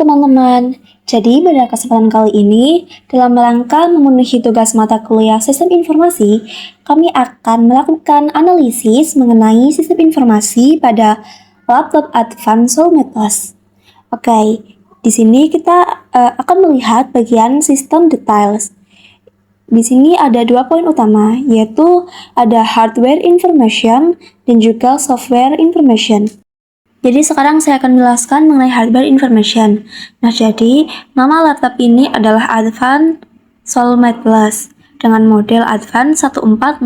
teman-teman, jadi pada kesempatan kali ini, dalam rangka memenuhi tugas mata kuliah Sistem Informasi, kami akan melakukan analisis mengenai sistem informasi pada laptop Advanced Solmed Plus. Oke, di sini kita akan melihat bagian sistem details. Di sini ada 2 poin utama, yaitu ada hardware information dan juga software information. Jadi sekarang saya akan menjelaskan mengenai hardware information. Nah, jadi nama laptop ini adalah Advanced Solmed Plus dengan model Advanced 1405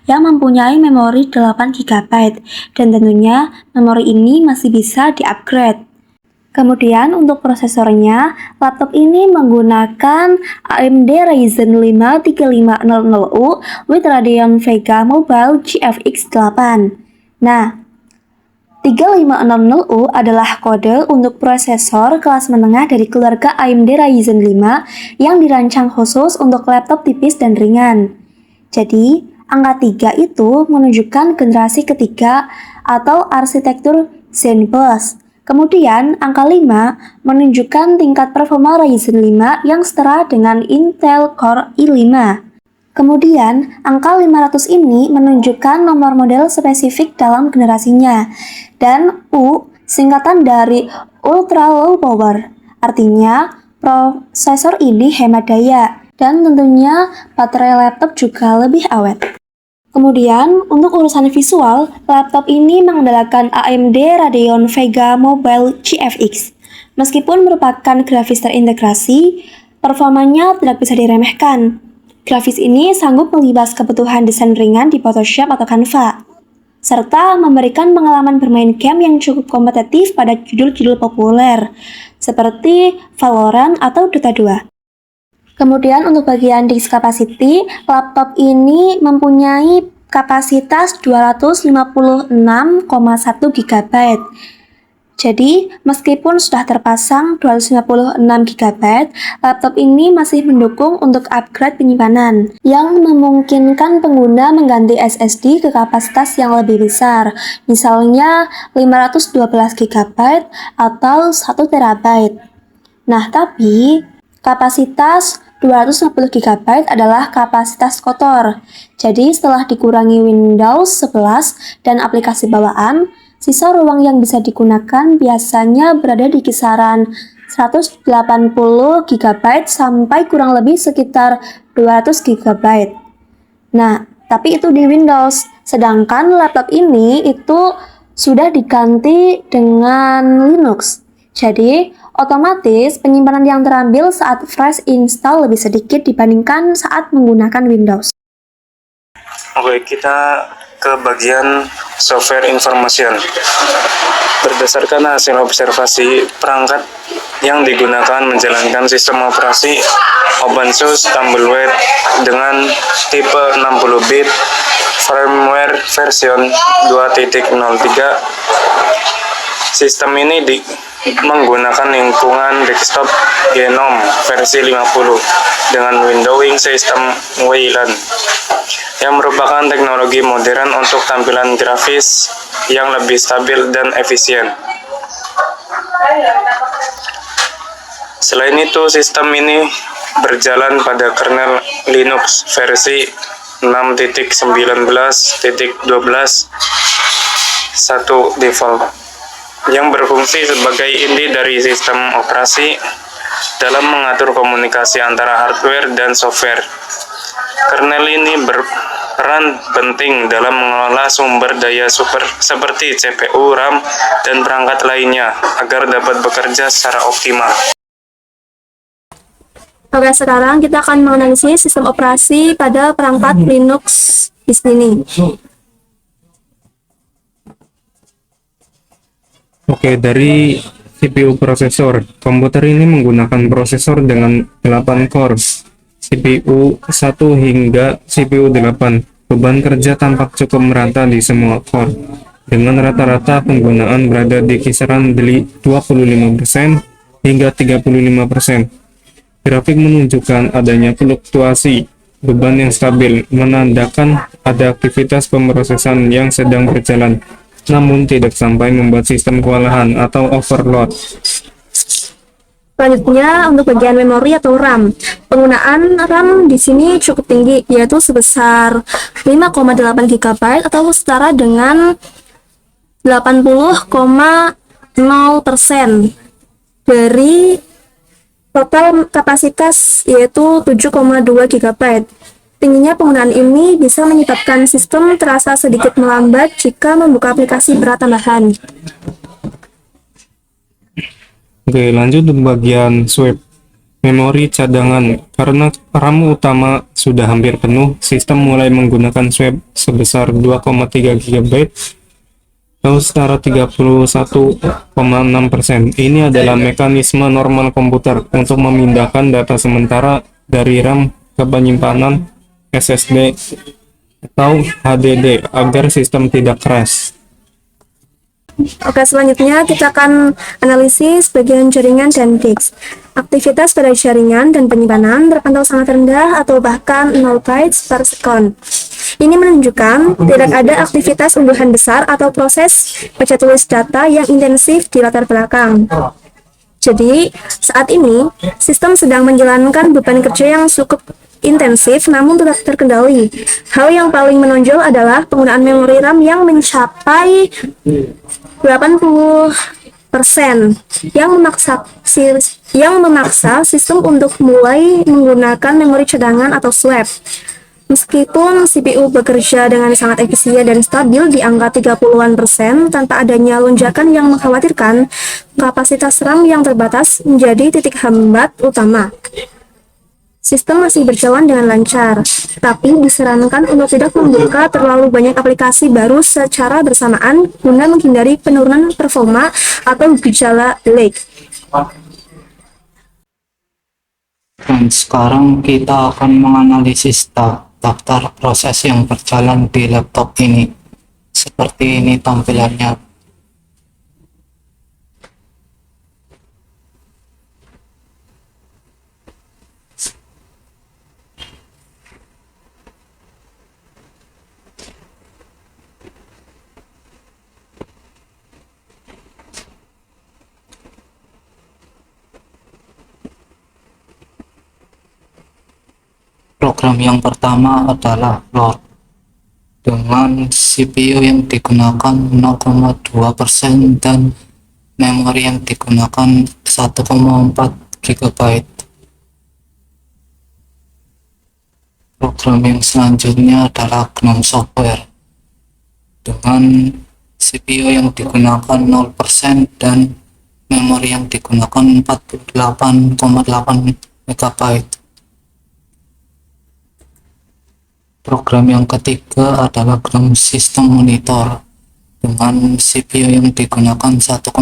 yang mempunyai memori 8 GB dan tentunya memori ini masih bisa di-upgrade. Kemudian untuk prosesornya, laptop ini menggunakan AMD Ryzen 5 3500U with Radeon Vega Mobile GFX 8. Nah, 3560U adalah kode untuk prosesor kelas menengah dari keluarga AMD Ryzen 5 yang dirancang khusus untuk laptop tipis dan ringan. Jadi, angka 3 itu menunjukkan generasi ketiga atau arsitektur Zen Plus. Kemudian, angka 5 menunjukkan tingkat performa Ryzen 5 yang setara dengan Intel Core i5. Kemudian, angka 500 ini menunjukkan nomor model spesifik dalam generasinya. Dan U singkatan dari Ultra Low Power. Artinya, prosesor ini hemat daya. Dan tentunya baterai laptop juga lebih awet. Kemudian, untuk urusan visual, laptop ini mengandalkan AMD Radeon Vega Mobile GFX. Meskipun merupakan grafis terintegrasi, performanya tidak bisa diremehkan. Grafis ini sanggup melibas kebutuhan desain ringan di Photoshop atau Canva, serta memberikan pengalaman bermain game yang cukup kompetitif pada judul-judul populer, seperti Valorant atau Dota 2. Kemudian untuk bagian disk capacity, laptop ini mempunyai kapasitas 256,1 GB. Jadi, meskipun sudah terpasang 256 GB, laptop ini masih mendukung untuk upgrade penyimpanan yang memungkinkan pengguna mengganti SSD ke kapasitas yang lebih besar, misalnya 512 GB atau 1 TB. Nah, tapi kapasitas 250 GB adalah kapasitas kotor. Jadi, setelah dikurangi Windows 11 dan aplikasi bawaan, sisa ruang yang bisa digunakan biasanya berada di kisaran 180 GB sampai kurang lebih sekitar 200 GB. Nah, tapi itu di Windows. Sedangkan laptop ini itu sudah diganti dengan Linux. Jadi, otomatis penyimpanan yang terambil saat fresh install lebih sedikit dibandingkan saat menggunakan Windows. Oke, kita ke bagian software information. Berdasarkan hasil observasi perangkat yang digunakan menjalankan sistem operasi OpenSUSE Tumbleware dengan tipe 60 bit firmware version 2.03, sistem ini menggunakan lingkungan desktop GNOME versi 50 dengan windowing sistem Wayland yang merupakan teknologi modern untuk tampilan grafis yang lebih stabil dan efisien. Selain itu, sistem ini berjalan pada kernel Linux versi 6.19.12.1 default yang berfungsi sebagai inti dari sistem operasi dalam mengatur komunikasi antara hardware dan software. Kernel ini berperan penting dalam mengelola sumber daya seperti CPU, RAM, dan perangkat lainnya agar dapat bekerja secara optimal. Oke, sekarang kita akan menganalisis sistem operasi pada perangkat Linux di sini. Oke, dari CPU prosesor, komputer ini menggunakan prosesor dengan 8 core, CPU 1 hingga CPU 8. Beban kerja tampak cukup merata di semua core, dengan rata-rata penggunaan berada di kisaran 25% hingga 35%. Grafik menunjukkan adanya fluktuasi beban yang stabil, menandakan ada aktivitas pemrosesan yang sedang berjalan, namun tidak sampai membuat sistem kewalahan atau overload. Selanjutnya untuk bagian memori atau RAM. Penggunaan RAM di sini cukup tinggi, yaitu sebesar 5,8 GB atau setara dengan 80,0% dari total kapasitas, yaitu 7,2 GB. Tingginya penggunaan ini bisa menyebabkan sistem terasa sedikit melambat jika membuka aplikasi berat tambahan. Oke, lanjut untuk bagian swap. Memori cadangan. Karena RAM utama sudah hampir penuh, sistem mulai menggunakan swap sebesar 2,3 GB atau setara 31,6%. Ini adalah mekanisme normal komputer untuk memindahkan data sementara dari RAM ke penyimpanan SSD atau HDD agar sistem tidak crash. Oke, selanjutnya kita akan analisis bagian jaringan dan disk. Aktivitas pada jaringan dan penyimpanan terpantau sangat rendah atau bahkan 0 bytes per second. Ini menunjukkan tidak ada aktivitas unduhan besar atau proses baca tulis data yang intensif di latar belakang. Jadi, saat ini, sistem sedang menjalankan beban kerja yang cukup intensif namun tetap terkendali. Hal yang paling menonjol adalah penggunaan memori RAM yang mencapai 80% yang memaksa sistem untuk mulai menggunakan memori cadangan atau swap. Meskipun CPU bekerja dengan sangat efisien dan stabil di angka 30-an% tanpa adanya lonjakan yang mengkhawatirkan, kapasitas RAM yang terbatas menjadi titik hambat utama. Sistem masih berjalan dengan lancar, tapi disarankan untuk tidak membuka terlalu banyak aplikasi baru secara bersamaan guna menghindari penurunan performa atau gejala lag. Dan sekarang kita akan menganalisis daftar proses yang berjalan di laptop ini. Seperti ini tampilannya. Program yang pertama adalah load dengan CPU yang digunakan 0,2% dan memori yang digunakan 1,4 GB. Program yang selanjutnya adalah GNOME software dengan CPU yang digunakan 0% dan memori yang digunakan 48,8 MB. Program yang ketiga adalah GNOME System Monitor dengan CPU yang digunakan 1,6%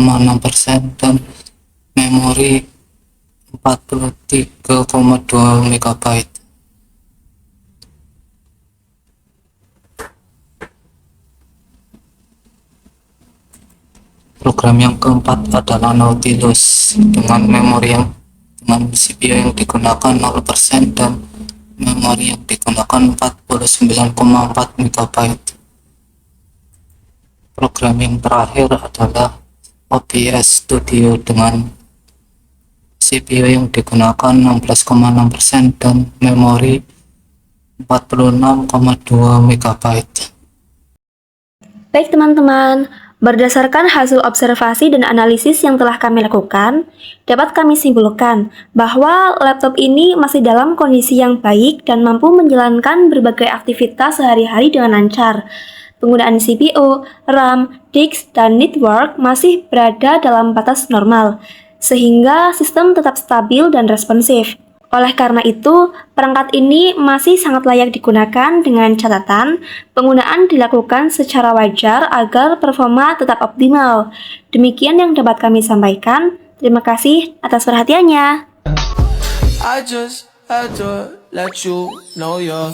dan memori 43,2 MB. Program yang keempat adalah Nautilus dengan CPU yang digunakan 0% dan memori yang digunakan 49,4 MB. Program yang terakhir adalah OBS Studio dengan CPU yang digunakan 16,6% dan memori 46,2 MB. Baik teman-teman, berdasarkan hasil observasi dan analisis yang telah kami lakukan, dapat kami simpulkan bahwa laptop ini masih dalam kondisi yang baik dan mampu menjalankan berbagai aktivitas sehari-hari dengan lancar. Penggunaan CPU, RAM, disk, dan network masih berada dalam batas normal, sehingga sistem tetap stabil dan responsif. Oleh karena itu, perangkat ini masih sangat layak digunakan dengan catatan penggunaan dilakukan secara wajar agar performa tetap optimal. Demikian yang dapat kami sampaikan. Terima kasih atas perhatiannya. I just had to let you know you're